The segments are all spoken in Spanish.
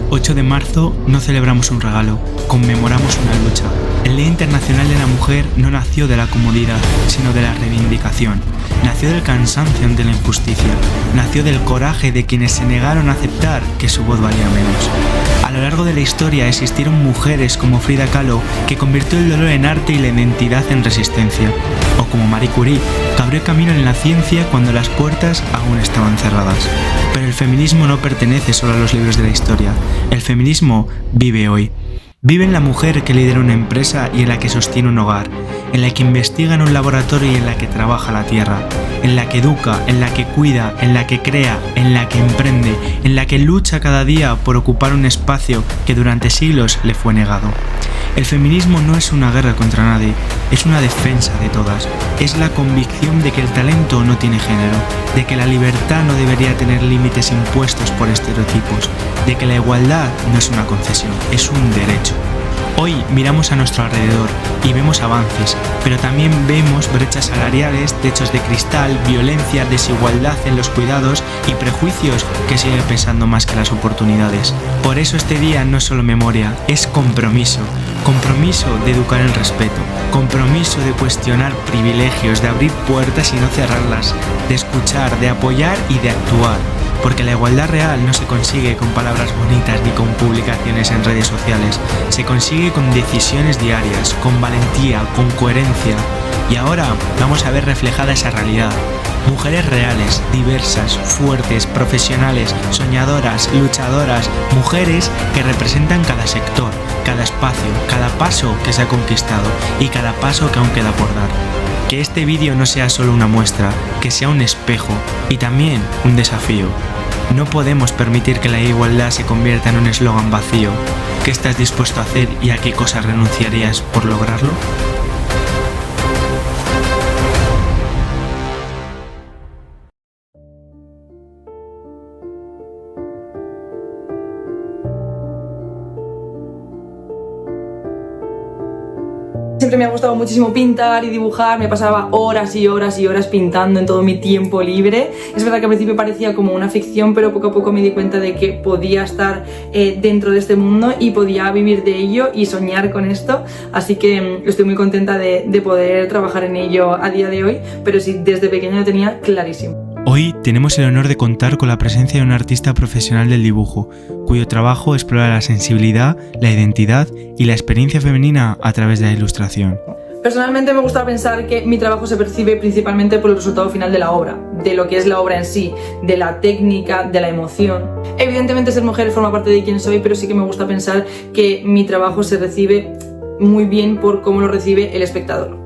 8 de marzo no celebramos un regalo, conmemoramos una lucha. El Día Internacional de la Mujer no nació de la comodidad, sino de la reivindicación. Nació del cansancio ante la injusticia. Nació del coraje de quienes se negaron a aceptar que su voz valía menos. A lo largo de la historia existieron mujeres como Frida Kahlo, que convirtió el dolor en arte y la identidad en resistencia. O como Marie Curie, que abrió camino en la ciencia cuando las puertas aún estaban cerradas. Pero el feminismo no pertenece solo a los libros de la historia. El feminismo vive hoy. Vive en la mujer que lidera una empresa y en la que sostiene un hogar, en la que investiga en un laboratorio y en la que trabaja la tierra, en la que educa, en la que cuida, en la que crea, en la que emprende, en la que lucha cada día por ocupar un espacio que durante siglos le fue negado. El feminismo no es una guerra contra nadie, es una defensa de todas. Es la convicción de que el talento no tiene género, de que la libertad no debería tener límites impuestos por estereotipos, de que la igualdad no es una concesión, es un derecho. Hoy miramos a nuestro alrededor y vemos avances, pero también vemos brechas salariales, techos de cristal, violencia, desigualdad en los cuidados y prejuicios que siguen pesando más que las oportunidades. Por eso este día no es solo memoria, es compromiso. Compromiso de educar en respeto, compromiso de cuestionar privilegios, de abrir puertas y no cerrarlas, de escuchar, de apoyar y de actuar. Porque la igualdad real no se consigue con palabras bonitas ni con publicaciones en redes sociales, se consigue con decisiones diarias, con valentía, con coherencia. Y ahora vamos a ver reflejada esa realidad. Mujeres reales, diversas, fuertes, profesionales, soñadoras, luchadoras, mujeres que representan cada sector, cada espacio, cada paso que se ha conquistado y cada paso que aún queda por dar. Que este vídeo no sea solo una muestra, que sea un espejo y también un desafío. No podemos permitir que la igualdad se convierta en un eslogan vacío. ¿Qué estás dispuesto a hacer y a qué cosas renunciarías por lograrlo? Siempre me ha gustado muchísimo pintar y dibujar, me pasaba horas y horas y horas pintando en todo mi tiempo libre. Es verdad que al principio parecía como una ficción, pero poco a poco me di cuenta de que podía estar dentro de este mundo y podía vivir de ello y soñar con esto. Así que estoy muy contenta de poder trabajar en ello a día de hoy, pero sí, desde pequeña lo tenía clarísimo. Hoy tenemos el honor de contar con la presencia de un artista profesional del dibujo, cuyo trabajo explora la sensibilidad, la identidad y la experiencia femenina a través de la ilustración. Personalmente me gusta pensar que mi trabajo se percibe principalmente por el resultado final de la obra, de lo que es la obra en sí, de la técnica, de la emoción. Evidentemente ser mujer forma parte de quién soy, pero sí que me gusta pensar que mi trabajo se recibe muy bien por cómo lo recibe el espectador.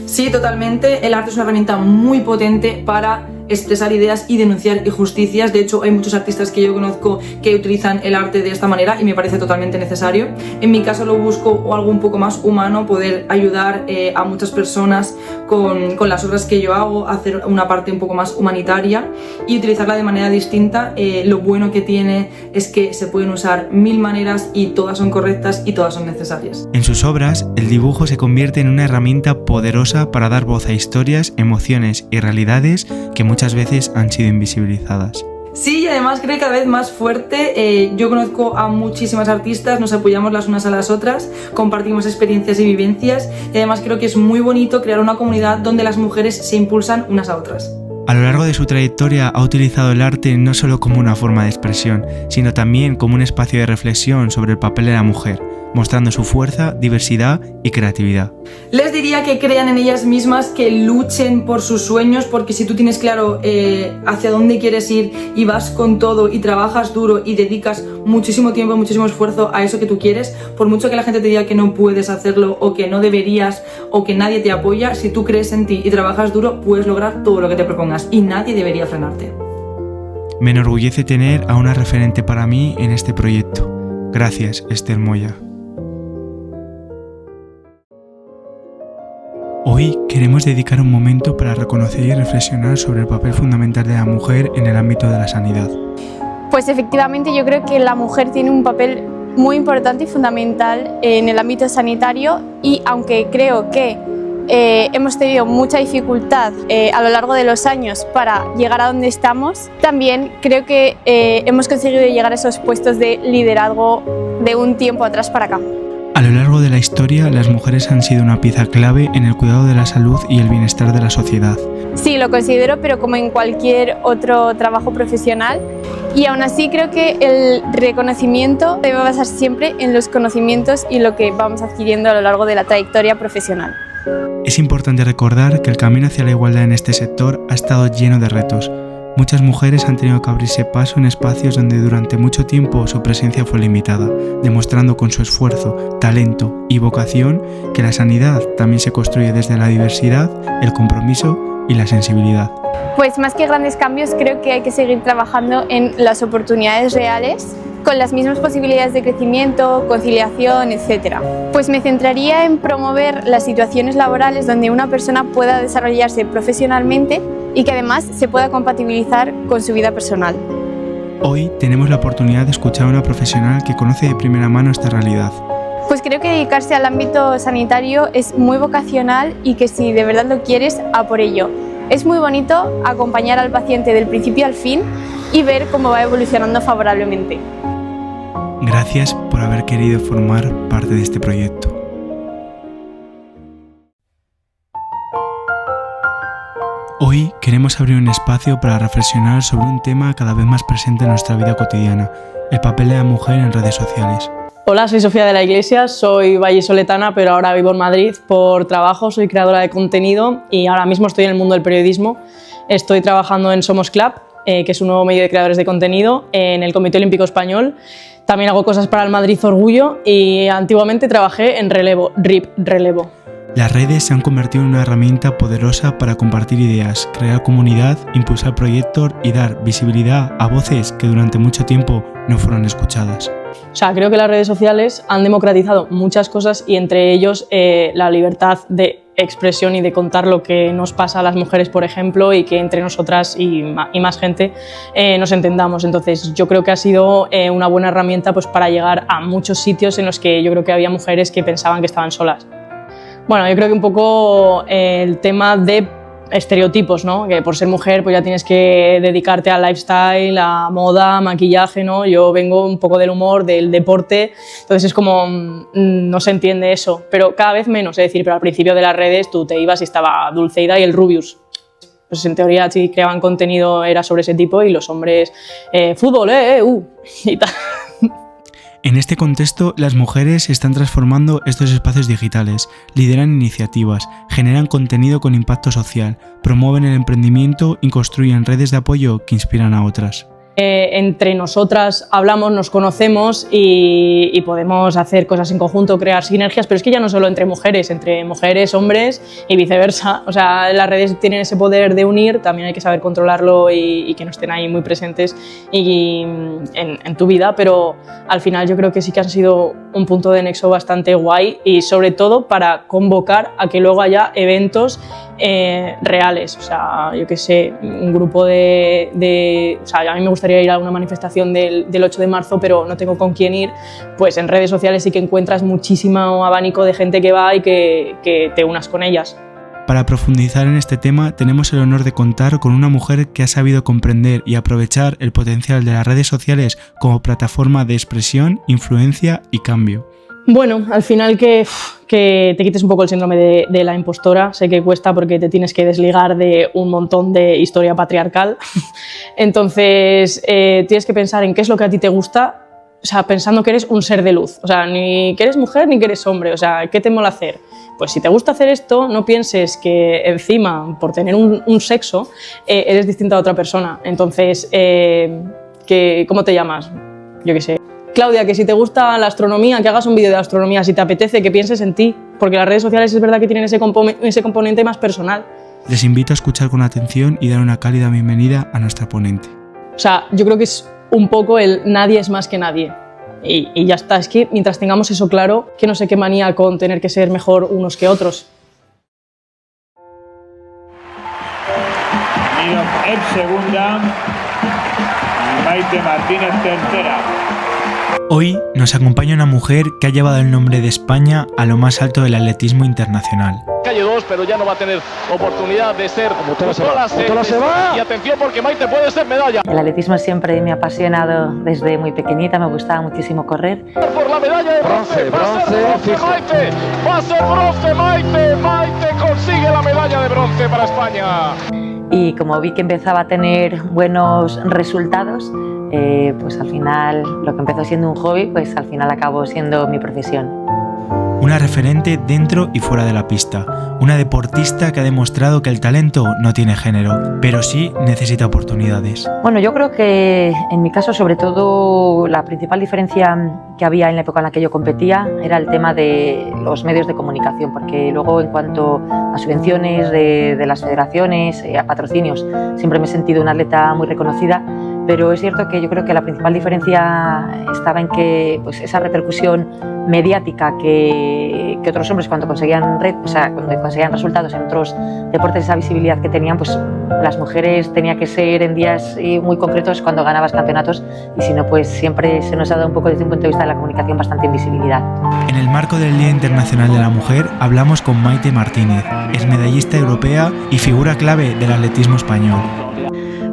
Sí, totalmente, el arte es una herramienta muy potente para expresar ideas y denunciar injusticias. De hecho, hay muchos artistas que yo conozco que utilizan el arte de esta manera y me parece totalmente necesario. En mi caso lo busco algo un poco más humano, poder ayudar a muchas personas con las obras que yo hago, hacer una parte un poco más humanitaria y utilizarla de manera distinta. Lo bueno que tiene es que se pueden usar 1000 maneras y todas son correctas y todas son necesarias. En sus obras, el dibujo se convierte en una herramienta poderosa para dar voz a historias, emociones y realidades que muchas veces han sido invisibilizadas. Sí, y además creo que cada vez más fuerte. Yo conozco a muchísimas artistas, nos apoyamos las unas a las otras, compartimos experiencias y vivencias y además creo que es muy bonito crear una comunidad donde las mujeres se impulsan unas a otras. A lo largo de su trayectoria ha utilizado el arte no solo como una forma de expresión, sino también como un espacio de reflexión sobre el papel de la mujer, mostrando su fuerza, diversidad y creatividad. Les diría que crean en ellas mismas, que luchen por sus sueños, porque si tú tienes claro hacia dónde quieres ir y vas con todo y trabajas duro y dedicas muchísimo tiempo, muchísimo esfuerzo a eso que tú quieres, por mucho que la gente te diga que no puedes hacerlo o que no deberías o que nadie te apoya, si tú crees en ti y trabajas duro, puedes lograr todo lo que te propongas y nadie debería frenarte. Me enorgullece tener a una referente para mí en este proyecto. Gracias, Esther Moya. Hoy queremos dedicar un momento para reconocer y reflexionar sobre el papel fundamental de la mujer en el ámbito de la sanidad. Pues efectivamente yo creo que la mujer tiene un papel muy importante y fundamental en el ámbito sanitario y aunque creo que hemos tenido mucha dificultad a lo largo de los años para llegar a donde estamos, también creo que hemos conseguido llegar a esos puestos de liderazgo de un tiempo atrás para acá. A lo largo de la historia, las mujeres han sido una pieza clave en el cuidado de la salud y el bienestar de la sociedad. Sí, lo considero, pero como en cualquier otro trabajo profesional. Y aún así creo que el reconocimiento debe basarse siempre en los conocimientos y lo que vamos adquiriendo a lo largo de la trayectoria profesional. Es importante recordar que el camino hacia la igualdad en este sector ha estado lleno de retos. Muchas mujeres han tenido que abrirse paso en espacios donde durante mucho tiempo su presencia fue limitada, demostrando con su esfuerzo, talento y vocación que la sanidad también se construye desde la diversidad, el compromiso y la sensibilidad. Pues más que grandes cambios, creo que hay que seguir trabajando en las oportunidades reales, con las mismas posibilidades de crecimiento, conciliación, etc. Pues me centraría en promover las situaciones laborales donde una persona pueda desarrollarse profesionalmente y que además se pueda compatibilizar con su vida personal. Hoy tenemos la oportunidad de escuchar a una profesional que conoce de primera mano esta realidad. Pues creo que dedicarse al ámbito sanitario es muy vocacional y que si de verdad lo quieres, a por ello. Es muy bonito acompañar al paciente del principio al fin y ver cómo va evolucionando favorablemente. Gracias por haber querido formar parte de este proyecto. Hoy queremos abrir un espacio para reflexionar sobre un tema cada vez más presente en nuestra vida cotidiana, el papel de la mujer en redes sociales. Hola, soy Sofía de la Iglesia, soy vallisoletana, pero ahora vivo en Madrid por trabajo, soy creadora de contenido y ahora mismo estoy en el mundo del periodismo. Estoy trabajando en Somos Club, que es un nuevo medio de creadores de contenido, en el Comité Olímpico Español. También hago cosas para el Madrid Orgullo y antiguamente trabajé en Relevo, RIP Relevo. Las redes se han convertido en una herramienta poderosa para compartir ideas, crear comunidad, impulsar proyectos y dar visibilidad a voces que durante mucho tiempo no fueron escuchadas. O sea, creo que las redes sociales han democratizado muchas cosas y entre ellos la libertad de expresión y de contar lo que nos pasa a las mujeres, por ejemplo, y que entre nosotras y más gente nos entendamos. Entonces, yo creo que ha sido una buena herramienta pues, para llegar a muchos sitios en los que yo creo que había mujeres que pensaban que estaban solas. Bueno, yo creo que un poco el tema de estereotipos, ¿no? Que por ser mujer pues ya tienes que dedicarte al lifestyle, a moda, maquillaje, ¿no? Yo vengo un poco del humor, del deporte, entonces es como no se entiende eso, pero cada vez menos, es decir, pero al principio de las redes tú te ibas y estaba Dulceida y el Rubius. Pues en teoría si creaban contenido era sobre ese tipo y los hombres fútbol, y tal. En este contexto, las mujeres están transformando estos espacios digitales, lideran iniciativas, generan contenido con impacto social, promueven el emprendimiento y construyen redes de apoyo que inspiran a otras. Entre nosotras hablamos, nos conocemos y podemos hacer cosas en conjunto, crear sinergias, pero es que ya no solo entre mujeres, hombres y viceversa. O sea, las redes tienen ese poder de unir, también hay que saber controlarlo y que no estén ahí muy presentes en tu vida, pero al final yo creo que sí que han sido un punto de nexo bastante guay y sobre todo para convocar a que luego haya eventos reales. O sea, yo qué sé, un grupo o sea, a mí me gustaría ir a una manifestación del 8 de marzo, pero no tengo con quién ir, pues en redes sociales sí que encuentras muchísimo abanico de gente que va y que te unas con ellas. Para profundizar en este tema, tenemos el honor de contar con una mujer que ha sabido comprender y aprovechar el potencial de las redes sociales como plataforma de expresión, influencia y cambio. Bueno, al final que te quites un poco el síndrome de la impostora. Sé que cuesta porque te tienes que desligar de un montón de historia patriarcal. Entonces, tienes que pensar en qué es lo que a ti te gusta, o sea, pensando que eres un ser de luz. O sea, ni que eres mujer ni que eres hombre. O sea, ¿qué te mola hacer? Pues si te gusta hacer esto, no pienses que encima, por tener un sexo, eres distinta a otra persona. Entonces, ¿cómo te llamas? Yo qué sé. Claudia, que si te gusta la astronomía, que hagas un vídeo de astronomía, si te apetece, que pienses en ti, porque las redes sociales es verdad que tienen ese componente más personal. Les invito a escuchar con atención y dar una cálida bienvenida a nuestra ponente. O sea, yo creo que es un poco el nadie es más que nadie. Y ya está, es que mientras tengamos eso claro, que no sé qué manía con tener que ser mejor unos que otros. En segunda, Maite Martínez tercera. Hoy nos acompaña una mujer que ha llevado el nombre de España a lo más alto del atletismo internacional. Calle 2, pero ya no va a tener oportunidad de ser Mutola se va. Y atención porque Maite puede ser medalla. El atletismo siempre me ha apasionado desde muy pequeñita, me gustaba muchísimo correr. Por la medalla de bronce, va a ser bronce Maite, va a ser bronce Maite, Maite consigue la medalla de bronce para España. Y como vi que empezaba a tener buenos resultados, pues al final lo que empezó siendo un hobby, pues al final acabó siendo mi profesión. Una referente dentro y fuera de la pista, una deportista que ha demostrado que el talento no tiene género, pero sí necesita oportunidades. Bueno, yo creo que en mi caso, sobre todo, la principal diferencia que había en la época en la que yo competía era el tema de los medios de comunicación, porque luego en cuanto a subvenciones de las federaciones, a patrocinios, siempre me he sentido una atleta muy reconocida, pero es cierto que yo creo que la principal diferencia estaba en que pues, esa repercusión mediática que otros hombres cuando conseguían resultados en otros deportes, esa visibilidad que tenían, pues las mujeres tenía que ser en días muy concretos cuando ganabas campeonatos, y si no, pues siempre se nos ha dado un poco desde un punto de vista de la comunicación bastante invisibilidad. En el marco del Día Internacional de la Mujer hablamos con Maite Martínez, es medallista europea y figura clave del atletismo español.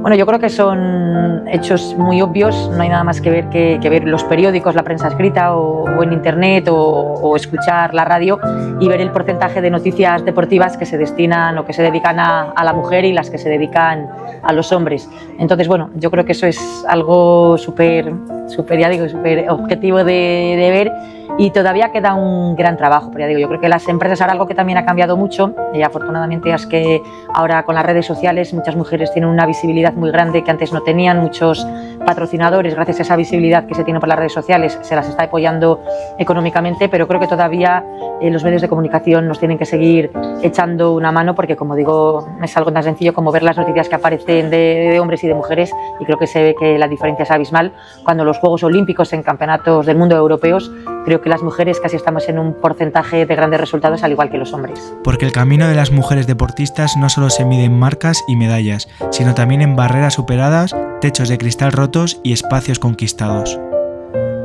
Bueno, yo creo que son hechos muy obvios, no hay nada más que ver los periódicos, la prensa escrita o en internet o escuchar la radio y ver el porcentaje de noticias deportivas que se destinan o que se dedican a la mujer y las que se dedican a los hombres. Entonces, bueno, yo creo que eso es algo súper objetivo de ver, y todavía queda un gran trabajo, pero ya digo, yo creo que las empresas, ahora algo que también ha cambiado mucho, y afortunadamente es que ahora con las redes sociales muchas mujeres tienen una visibilidad muy grande que antes no tenían, muchos patrocinadores, gracias a esa visibilidad que se tiene por las redes sociales, se las está apoyando económicamente, pero creo que todavía los medios de comunicación nos tienen que seguir echando una mano, porque como digo, es algo tan sencillo como ver las noticias que aparecen de hombres y de mujeres, y creo que se ve que la diferencia es abismal. Cuando los Juegos Olímpicos en campeonatos del mundo europeos, creo que las mujeres casi estamos en un porcentaje de grandes resultados, al igual que los hombres. Porque el camino de las mujeres deportistas no solo se mide en marcas y medallas, sino también en barreras superadas, techos de cristal rotos y espacios conquistados.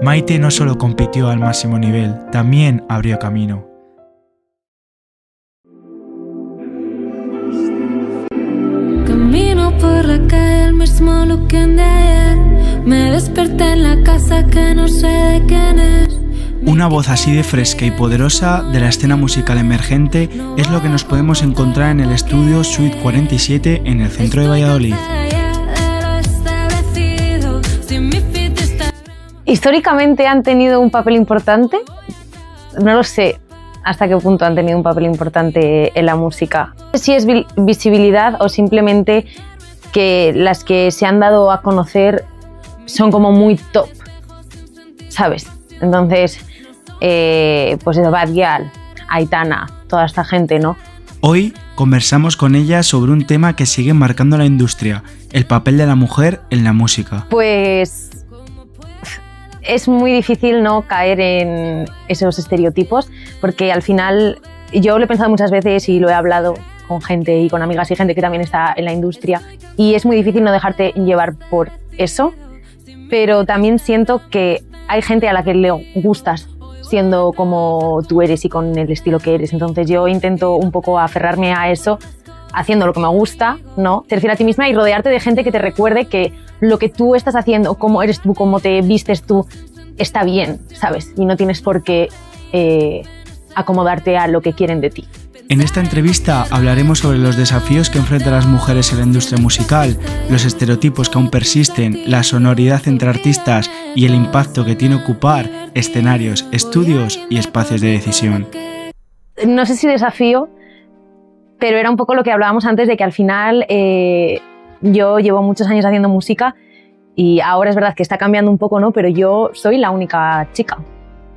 Maite no solo compitió al máximo nivel, también abrió camino. Camino por la calle, el mismo look de ayer. Me desperté en la casa que no sé de quién es. Una voz así de fresca y poderosa de la escena musical emergente es lo que nos podemos encontrar en el estudio Suite 47 en el centro de Valladolid. ¿Históricamente han tenido un papel importante? No lo sé hasta qué punto han tenido un papel importante en la música. No sé si es visibilidad o simplemente que las que se han dado a conocer son como muy top, ¿sabes? Entonces, pues eso, Bad Gyal, Aitana, toda esta gente, ¿no? Hoy conversamos con ella sobre un tema que sigue marcando la industria, el papel de la mujer en la música. Pues es muy difícil no caer en esos estereotipos, porque al final yo lo he pensado muchas veces y lo he hablado con gente y con amigas y gente que también está en la industria, y es muy difícil no dejarte llevar por eso, pero también siento que hay gente a la que le gustas siendo como tú eres y con el estilo que eres. Entonces yo intento un poco aferrarme a eso, haciendo lo que me gusta, ¿no? Ser fiel a ti misma y rodearte de gente que te recuerde que lo que tú estás haciendo, cómo eres tú, cómo te vistes tú, está bien, ¿sabes? Y no tienes por qué acomodarte a lo que quieren de ti. En esta entrevista hablaremos sobre los desafíos que enfrentan las mujeres en la industria musical, los estereotipos que aún persisten, la sonoridad entre artistas y el impacto que tiene ocupar escenarios, estudios y espacios de decisión. No sé si desafío, pero era un poco lo que hablábamos antes, de que al final yo llevo muchos años haciendo música y ahora es verdad que está cambiando un poco, ¿no? Pero yo soy la única chica.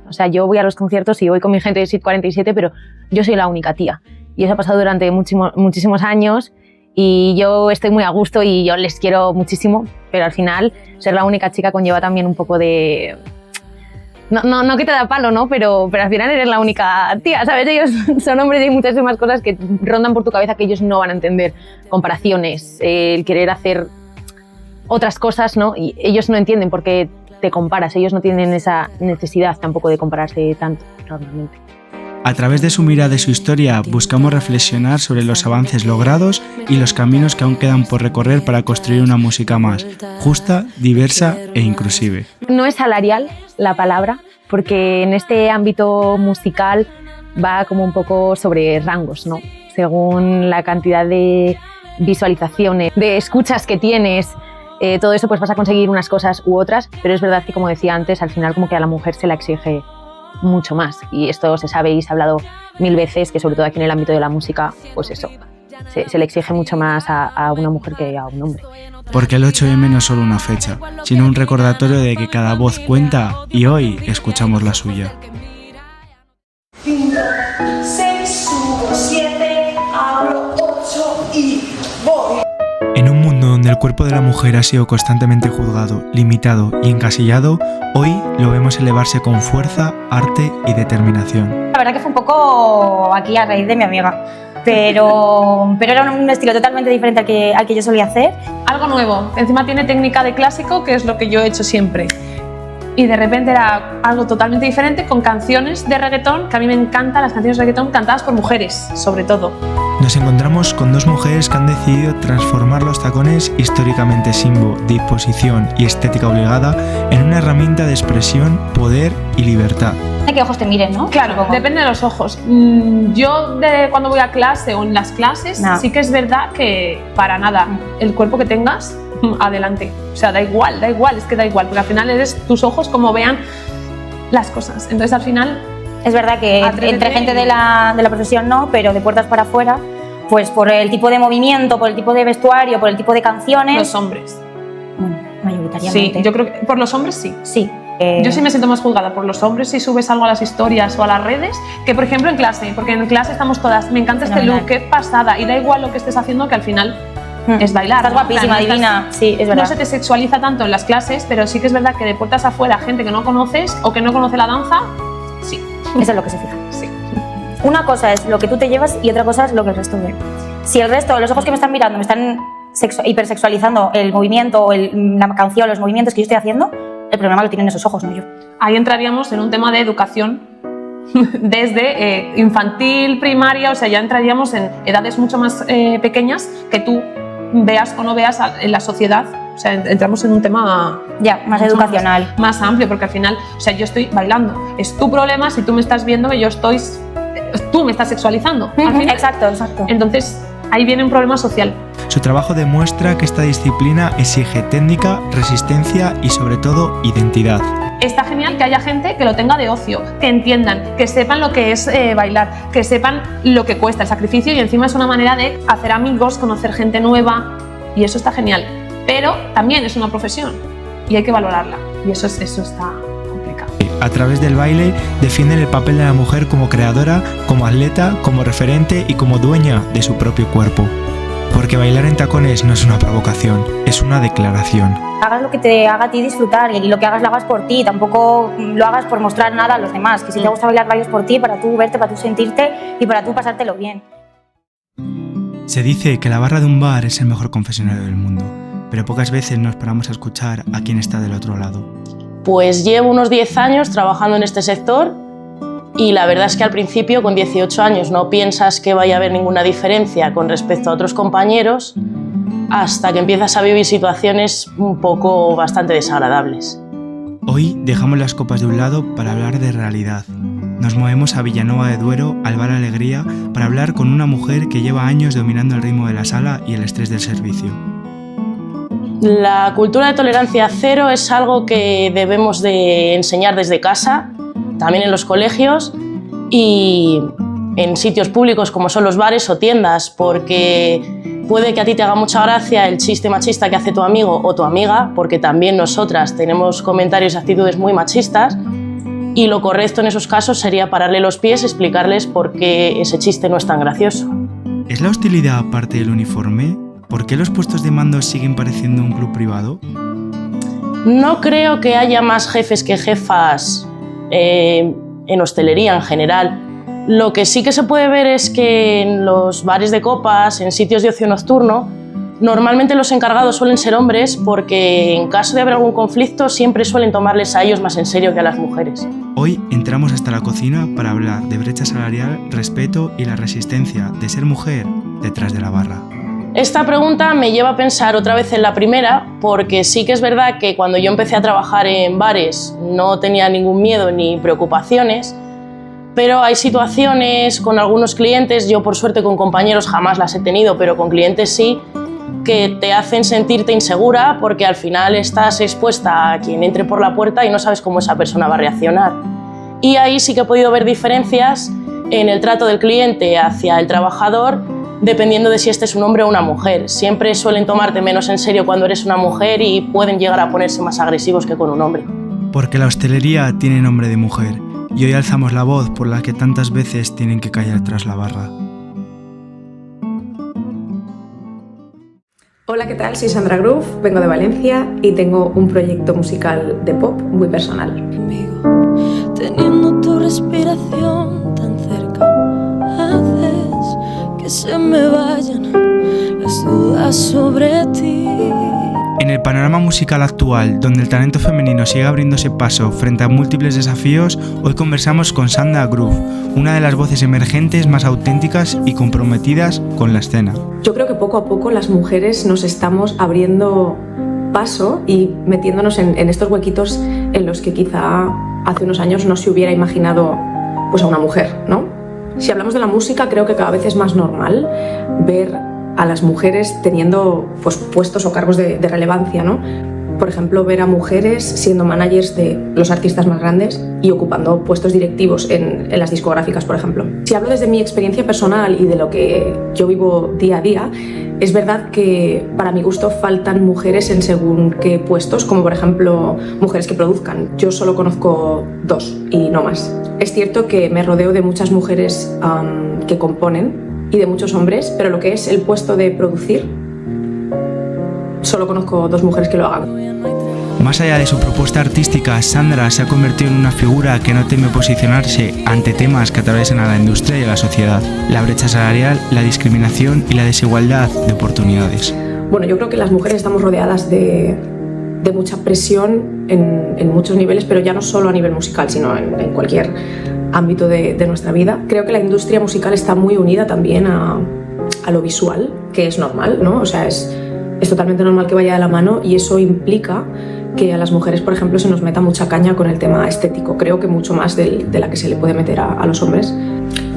O sea, yo voy a los conciertos y voy con mi gente de Suite 47, pero yo soy la única tía. Y eso ha pasado durante muchísimos años y yo estoy muy a gusto y yo les quiero muchísimo, pero al final ser la única chica conlleva también un poco de... No que te da palo, ¿no? Pero al final eres la única tía, ¿sabes? Ellos son hombres y hay muchísimas cosas que rondan por tu cabeza que ellos no van a entender. Comparaciones, el querer hacer otras cosas, ¿no? Y ellos no entienden porque te comparas, ellos no tienen esa necesidad tampoco de compararse tanto normalmente. A través de su mirada y su historia buscamos reflexionar sobre los avances logrados y los caminos que aún quedan por recorrer para construir una música más justa, diversa e inclusive. No es salarial la palabra, porque en este ámbito musical va como un poco sobre rangos, ¿no? Según la cantidad de visualizaciones, de escuchas que tienes, todo eso pues vas a conseguir unas cosas u otras, pero es verdad que, como decía antes, al final como que a la mujer se la exige mucho más, y esto se sabe y se ha hablado 1000 veces, que sobre todo aquí en el ámbito de la música, pues eso, se le exige mucho más a una mujer que a un hombre. Porque el 8M no es solo una fecha, sino un recordatorio de que cada voz cuenta y hoy escuchamos la suya. 5, 6, subo 7, abro 8 y voy. En un mundo donde el cuerpo de la mujer ha sido constantemente juzgado, limitado y encasillado, hoy lo vemos elevarse con fuerza, arte y determinación. La verdad que fue un poco aquí a raíz de mi amiga, pero era un estilo totalmente diferente al que yo solía hacer. Algo nuevo, encima tiene técnica de clásico, que es lo que yo he hecho siempre. Y de repente era algo totalmente diferente, con canciones de reggaetón, que a mí me encantan las canciones de reggaetón cantadas por mujeres, sobre todo. Nos encontramos con dos mujeres que han decidido transformar los tacones, históricamente símbolo de imposición y estética obligada, en una herramienta de expresión, poder y libertad. ¿De qué ojos te miren, no? Claro, supongo. Depende de los ojos. Yo cuando voy a clase o en las clases, sí que es verdad que para nada, el cuerpo que tengas, adelante. O sea, da igual, es que da igual, porque al final eres tus ojos como vean las cosas. Entonces al final... Es verdad que entre gente de la profesión no, pero de puertas para afuera, pues por el tipo de movimiento, por el tipo de vestuario, por el tipo de canciones... Los hombres. Bueno, mayoritariamente. Sí, yo creo que por los hombres sí. Sí. Yo sí me siento más juzgada por los hombres si subes algo a las historias o a las redes que, por ejemplo, en clase, porque en clase estamos todas, me encanta este look, qué pasada, y da igual lo que estés haciendo, que al final es bailar. Estás guapísima, divina, sí, es verdad. No se te sexualiza tanto en las clases, pero sí que es verdad que de puertas afuera, gente que no conoces o que no conoce la danza, sí. Eso es lo que se fija. Sí. Una cosa es lo que tú te llevas y otra cosa es lo que el resto ve. Si el resto, los ojos que me están mirando, me están hipersexualizando el movimiento o la canción, los movimientos que yo estoy haciendo, el problema lo tienen esos ojos, no yo. Ahí entraríamos en un tema de educación desde infantil, primaria, o sea, ya entraríamos en edades mucho más pequeñas que tú veas o no veas en la sociedad. O sea, entramos en un tema ya más educacional, más amplio, porque al final, o sea, yo estoy bailando. Es tu problema si tú me estás viendo que tú me estás sexualizando. Al final. Exacto, exacto. Entonces, ahí viene un problema social. Su trabajo demuestra que esta disciplina exige técnica, resistencia y sobre todo identidad. Está genial que haya gente que lo tenga de ocio, que entiendan, que sepan lo que es bailar, que sepan lo que cuesta el sacrificio, y encima es una manera de hacer amigos, conocer gente nueva, y eso está genial. Pero también es una profesión y hay que valorarla, y eso está complicado. A través del baile defienden el papel de la mujer como creadora, como atleta, como referente y como dueña de su propio cuerpo. Porque bailar en tacones no es una provocación, es una declaración. Hagas lo que te haga a ti disfrutar, y lo que hagas lo hagas por ti, tampoco lo hagas por mostrar nada a los demás. Que si te gusta bailar, bailes por ti, para tú verte, para tú sentirte y para tú pasártelo bien. Se dice que la barra de un bar es el mejor confesionario del mundo, pero pocas veces nos paramos a escuchar a quien está del otro lado. Pues llevo unos 10 años trabajando en este sector, y la verdad es que al principio, con 18 años, no piensas que vaya a haber ninguna diferencia con respecto a otros compañeros, hasta que empiezas a vivir situaciones bastante desagradables. Hoy dejamos las copas de un lado para hablar de realidad. Nos movemos a Villanueva de Duero, al Bar Alegría, para hablar con una mujer que lleva años dominando el ritmo de la sala y el estrés del servicio. La cultura de tolerancia cero es algo que debemos de enseñar desde casa, también en los colegios y en sitios públicos como son los bares o tiendas, porque puede que a ti te haga mucha gracia el chiste machista que hace tu amigo o tu amiga, porque también nosotras tenemos comentarios y actitudes muy machistas, y lo correcto en esos casos sería pararle los pies y explicarles por qué ese chiste no es tan gracioso. ¿Es la hostilidad parte del uniforme? ¿Por qué los puestos de mando siguen pareciendo un club privado? No creo que haya más jefes que jefas en hostelería en general. Lo que sí que se puede ver es que en los bares de copas, en sitios de ocio nocturno, Normalmente los encargados suelen ser hombres porque en caso de haber algún conflicto siempre suelen tomarles a ellos más en serio que a las mujeres. Hoy entramos hasta la cocina para hablar de brecha salarial, respeto y la resistencia de ser mujer detrás de la barra. Esta pregunta me lleva a pensar otra vez en la primera, porque sí que es verdad que cuando yo empecé a trabajar en bares no tenía ningún miedo ni preocupaciones, pero hay situaciones con algunos clientes, yo por suerte con compañeros jamás las he tenido, pero con clientes sí, que te hacen sentirte insegura porque al final estás expuesta a quien entre por la puerta y no sabes cómo esa persona va a reaccionar. Y ahí sí que he podido ver diferencias en el trato del cliente hacia el trabajador dependiendo de si este es un hombre o una mujer. Siempre suelen tomarte menos en serio cuando eres una mujer y pueden llegar a ponerse más agresivos que con un hombre. Porque la hostelería tiene nombre de mujer y hoy alzamos la voz por la que tantas veces tienen que callar tras la barra. Hola, ¿qué tal? Soy Sandra Groove, vengo de Valencia y tengo un proyecto musical de pop muy personal. Teniendo tu respiración tan cerca, haces que se me vayan las dudas sobre ti. En el panorama musical actual, donde el talento femenino sigue abriéndose paso frente a múltiples desafíos, hoy conversamos con Sandra Groove, una de las voces emergentes más auténticas y comprometidas con la escena. Yo creo que poco a poco las mujeres nos estamos abriendo paso y metiéndonos en estos huequitos en los que quizá hace unos años no se hubiera imaginado pues, a una mujer, ¿no? Si hablamos de la música, creo que cada vez es más normal ver a las mujeres teniendo pues, puestos o cargos de relevancia, ¿no? Por ejemplo, ver a mujeres siendo managers de los artistas más grandes y ocupando puestos directivos en las discográficas, por ejemplo. Si hablo desde mi experiencia personal y de lo que yo vivo día a día, es verdad que para mi gusto faltan mujeres en según qué puestos, como por ejemplo mujeres que produzcan. Yo solo conozco 2 y no más. Es cierto que me rodeo de muchas mujeres que componen y de muchos hombres, pero lo que es el puesto de producir, solo conozco 2 mujeres que lo hagan. Más allá de su propuesta artística, Sandra se ha convertido en una figura que no teme posicionarse ante temas que atraviesan a la industria y a la sociedad: la brecha salarial, la discriminación y la desigualdad de oportunidades. Bueno, yo creo que las mujeres estamos rodeadas de mucha presión en muchos niveles, pero ya no solo a nivel musical, sino en cualquier ámbito de nuestra vida. Creo que la industria musical está muy unida también a lo visual, que es normal, ¿no? O sea, es totalmente normal que vaya de la mano y eso implica que a las mujeres, por ejemplo, se nos meta mucha caña con el tema estético. Creo que mucho más de la que se le puede meter a los hombres.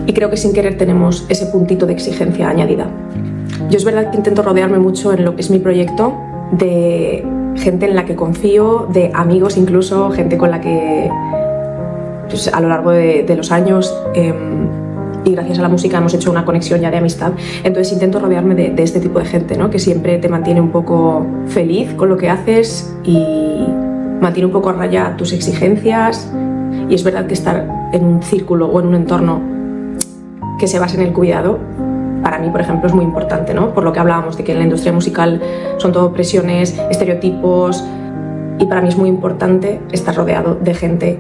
Y creo que sin querer tenemos ese puntito de exigencia añadida. Yo es verdad que intento rodearme mucho en lo que es mi proyecto de gente en la que confío, de amigos incluso, gente con la que pues, a lo largo de los años y gracias a la música hemos hecho una conexión ya de amistad. Entonces intento rodearme de este tipo de gente, ¿no? Que siempre te mantiene un poco feliz con lo que haces y mantiene un poco a raya tus exigencias. Y es verdad que estar en un círculo o en un entorno que se base en el cuidado, para mí, por ejemplo, es muy importante, ¿no? Por lo que hablábamos de que en la industria musical son todo presiones, estereotipos, y para mí es muy importante estar rodeado de gente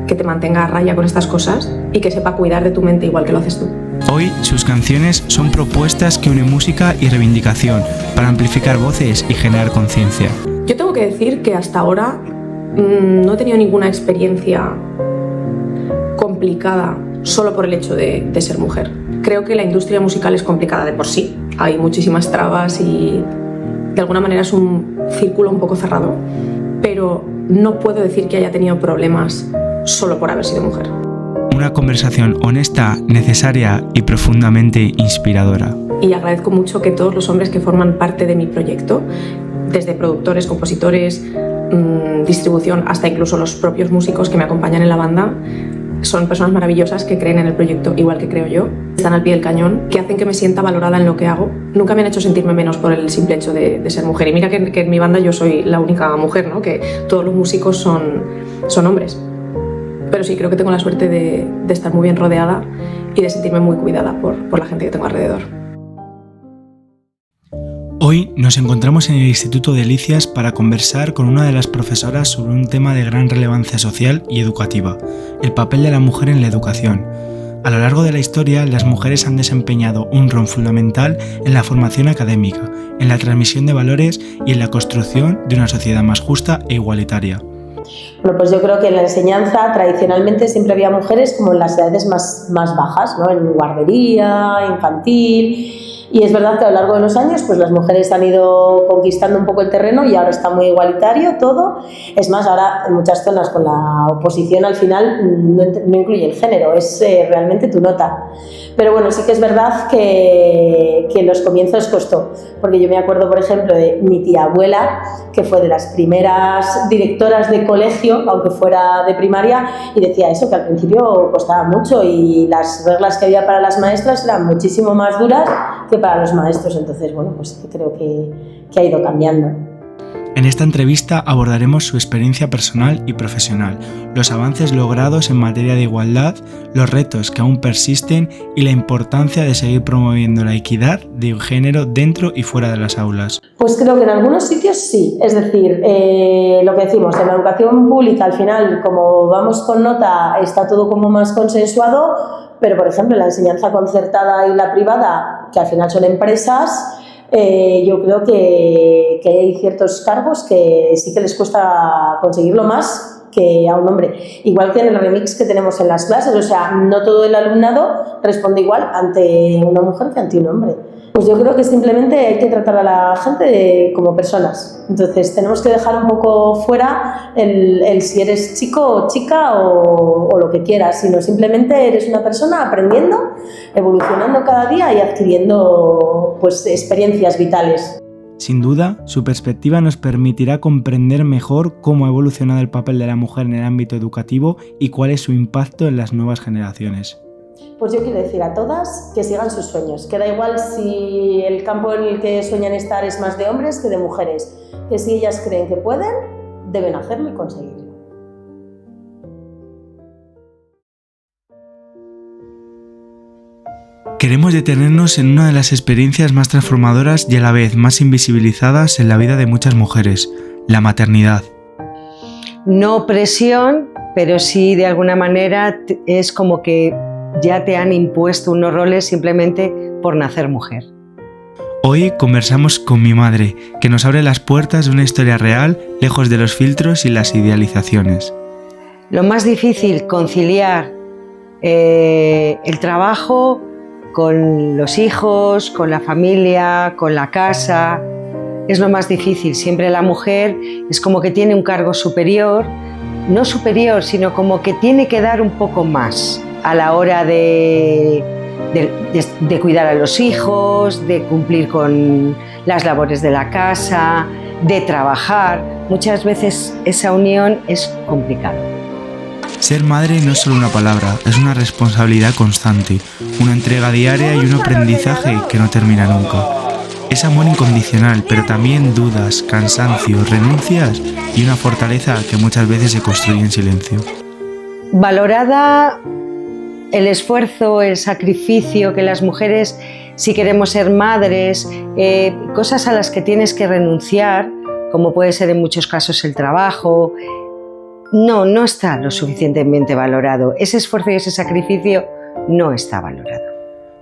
que te mantenga a raya con estas cosas y que sepa cuidar de tu mente igual que lo haces tú. Hoy sus canciones son propuestas que unen música y reivindicación para amplificar voces y generar conciencia. Yo tengo que decir que hasta ahora no he tenido ninguna experiencia complicada solo por el hecho de ser mujer. Creo que la industria musical es complicada de por sí. Hay muchísimas trabas y de alguna manera es un círculo un poco cerrado, pero no puedo decir que haya tenido problemas solo por haber sido mujer. Una conversación honesta, necesaria y profundamente inspiradora. Y agradezco mucho que todos los hombres que forman parte de mi proyecto, desde productores, compositores, distribución, hasta incluso los propios músicos que me acompañan en la banda, son personas maravillosas que creen en el proyecto igual que creo yo, están al pie del cañón, que hacen que me sienta valorada en lo que hago. Nunca me han hecho sentirme menos por el simple hecho de ser mujer. Y mira que en mi banda yo soy la única mujer, ¿no? Que todos los músicos son hombres. Pero sí, creo que tengo la suerte de estar muy bien rodeada y de sentirme muy cuidada por la gente que tengo alrededor. Hoy nos encontramos en el Instituto Delicias para conversar con una de las profesoras sobre un tema de gran relevancia social y educativa: el papel de la mujer en la educación. A lo largo de la historia, las mujeres han desempeñado un rol fundamental en la formación académica, en la transmisión de valores y en la construcción de una sociedad más justa e igualitaria. Bueno, pues yo creo que en la enseñanza tradicionalmente siempre había mujeres como en las edades más bajas, ¿no? En guardería, infantil. Y es verdad que a lo largo de los años pues las mujeres han ido conquistando un poco el terreno y ahora está muy igualitario todo. Es más, ahora en muchas zonas con la oposición al final no incluye el género, es realmente tu nota. Pero bueno, sí que es verdad que en los comienzos costó, porque yo me acuerdo, por ejemplo, de mi tía abuela, que fue de las primeras directoras de colegio, aunque fuera de primaria, y decía eso, que al principio costaba mucho y las reglas que había para las maestras eran muchísimo más duras que para los maestros. Entonces, bueno, pues creo que ha ido cambiando. En esta entrevista abordaremos su experiencia personal y profesional, los avances logrados en materia de igualdad, los retos que aún persisten y la importancia de seguir promoviendo la equidad de género dentro y fuera de las aulas. Pues creo que en algunos sitios sí, es decir, lo que decimos, en la educación pública al final, como vamos con nota, está todo como más consensuado, pero por ejemplo en la enseñanza concertada y la privada, que al final son empresas, yo creo que hay ciertos cargos que sí que les cuesta conseguirlo más que a un hombre. Igual que en el remix que tenemos en las clases, o sea, no todo el alumnado responde igual ante una mujer que ante un hombre. Pues yo creo que simplemente hay que tratar a la gente como personas. Entonces tenemos que dejar un poco fuera el si eres chico o chica o lo que quieras, sino simplemente eres una persona aprendiendo, evolucionando cada día y adquiriendo pues experiencias vitales. Sin duda, su perspectiva nos permitirá comprender mejor cómo ha evolucionado el papel de la mujer en el ámbito educativo y cuál es su impacto en las nuevas generaciones. Pues yo quiero decir a todas que sigan sus sueños, que da igual si el campo en el que sueñan estar es más de hombres que de mujeres, que si ellas creen que pueden, deben hacerlo y conseguirlo. Queremos detenernos en una de las experiencias más transformadoras y a la vez más invisibilizadas en la vida de muchas mujeres, la maternidad. No presión, pero sí de alguna manera es como que ya te han impuesto unos roles simplemente por nacer mujer. Hoy conversamos con mi madre, que nos abre las puertas de una historia real, lejos de los filtros y las idealizaciones. Lo más difícil, conciliar el trabajo con los hijos, con la familia, con la casa, es lo más difícil. Siempre la mujer es como que tiene un cargo superior, no superior, sino como que tiene que dar un poco más a la hora de cuidar a los hijos, de cumplir con las labores de la casa, de trabajar. Muchas veces esa unión es complicada. Ser madre no es solo una palabra, es una responsabilidad constante, una entrega diaria y un aprendizaje que no termina nunca. Es amor incondicional, pero también dudas, cansancio, renuncias y una fortaleza que muchas veces se construye en silencio. Valorada el esfuerzo, el sacrificio que las mujeres, si queremos ser madres, cosas a las que tienes que renunciar, como puede ser en muchos casos el trabajo, no está lo suficientemente valorado. Ese esfuerzo y ese sacrificio no está valorado.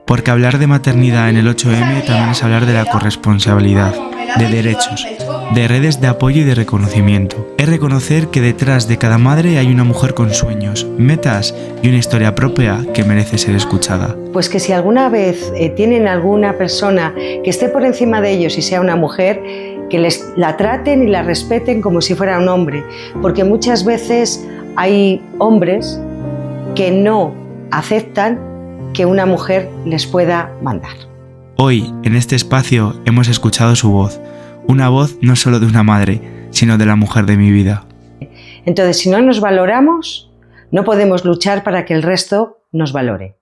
Porque hablar de maternidad en el 8M también es hablar de la corresponsabilidad, de derechos, de redes de apoyo y de reconocimiento. Es reconocer que detrás de cada madre hay una mujer con sueños, metas y una historia propia que merece ser escuchada. Pues que si alguna vez tienen alguna persona que esté por encima de ellos y sea una mujer, que la traten y la respeten como si fuera un hombre, porque muchas veces hay hombres que no aceptan que una mujer les pueda mandar. Hoy, en este espacio, hemos escuchado su voz, una voz no solo de una madre, sino de la mujer de mi vida. Entonces, si no nos valoramos, no podemos luchar para que el resto nos valore.